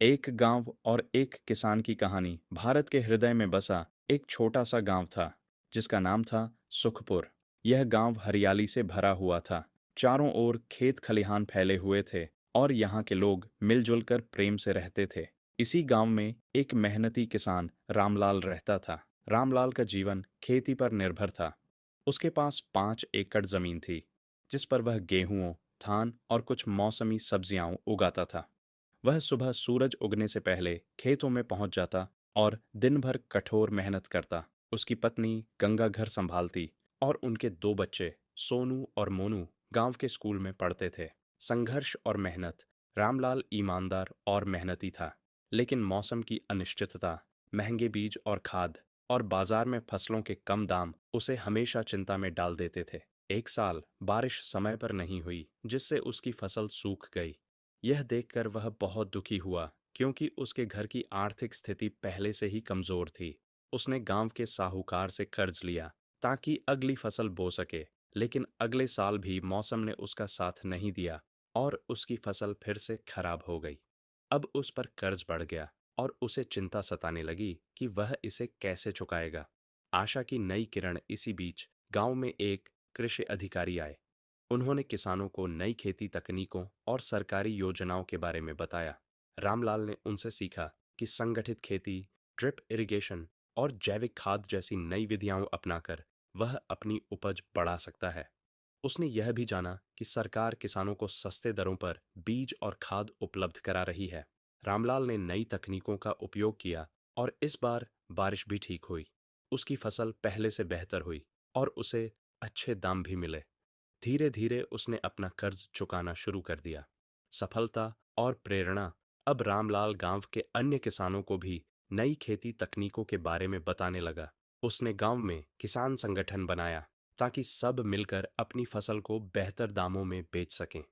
एक गांव और एक किसान की कहानी। भारत के हृदय में बसा एक छोटा सा गांव था जिसका नाम था सुखपुर। यह गांव हरियाली से भरा हुआ था। चारों ओर खेत खलिहान फैले हुए थे और यहाँ के लोग मिलजुल कर प्रेम से रहते थे। इसी गांव में एक मेहनती किसान रामलाल रहता था। रामलाल का जीवन खेती पर निर्भर था। उसके पास 5 एकड़ जमीन थी जिस पर वह गेहूं, धान और कुछ मौसमी सब्जियां उगाता था। वह सुबह सूरज उगने से पहले खेतों में पहुंच जाता और दिन भर कठोर मेहनत करता। उसकी पत्नी गंगा घर संभालती और उनके 2 बच्चे सोनू और मोनू गांव के स्कूल में पढ़ते थे। संघर्ष और मेहनत। रामलाल ईमानदार और मेहनती था, लेकिन मौसम की अनिश्चितता, महंगे बीज और खाद और बाजार में फसलों के कम दाम उसे हमेशा चिंता में डाल देते थे। एक साल बारिश समय पर नहीं हुई जिससे उसकी फसल सूख गई। यह देखकर वह बहुत दुखी हुआ क्योंकि उसके घर की आर्थिक स्थिति पहले से ही कमजोर थी। उसने गांव के साहूकार से कर्ज लिया ताकि अगली फसल बो सके, लेकिन अगले साल भी मौसम ने उसका साथ नहीं दिया और उसकी फसल फिर से खराब हो गई। अब उस पर कर्ज बढ़ गया और उसे चिंता सताने लगी कि वह इसे कैसे चुकाएगा। आशा की नई किरण। इसी बीच गांव में एक कृषि अधिकारी आए। उन्होंने किसानों को नई खेती तकनीकों और सरकारी योजनाओं के बारे में बताया। रामलाल ने उनसे सीखा कि संगठित खेती, ड्रिप इरिगेशन और जैविक खाद जैसी नई विधियां अपनाकर वह अपनी उपज बढ़ा सकता है। उसने यह भी जाना कि सरकार किसानों को सस्ते दरों पर बीज और खाद उपलब्ध करा रही है। रामलाल ने नई तकनीकों का उपयोग किया और इस बार बारिश भी ठीक हुई। उसकी फसल पहले से बेहतर हुई और उसे अच्छे दाम भी मिले। धीरे धीरे उसने अपना कर्ज चुकाना शुरू कर दिया। सफलता और प्रेरणा। अब रामलाल गांव के अन्य किसानों को भी नई खेती तकनीकों के बारे में बताने लगा। उसने गांव में किसान संगठन बनाया ताकि सब मिलकर अपनी फसल को बेहतर दामों में बेच सकें।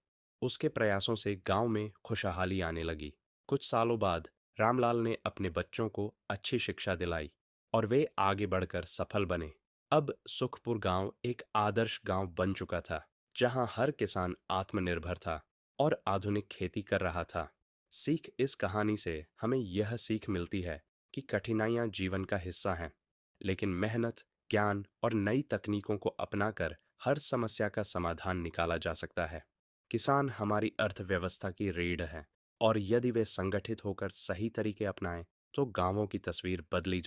उसके प्रयासों से गांव में खुशहाली आने लगी। कुछ सालों बाद रामलाल ने अपने बच्चों को अच्छी शिक्षा दिलाई और वे आगे बढ़कर सफल बने। अब सुखपुर गांव एक आदर्श गांव बन चुका था, जहां हर किसान आत्मनिर्भर था और आधुनिक खेती कर रहा था। सीख। इस कहानी से हमें यह सीख मिलती है कि कठिनाइयां जीवन का हिस्सा हैं, लेकिन मेहनत, ज्ञान और नई तकनीकों को अपनाकर हर समस्या का समाधान निकाला जा सकता है। किसान हमारी अर्थव्यवस्था की रीढ़ है और यदि वे संगठित होकर सही तरीके अपनाएं तो गांवों की तस्वीर बदली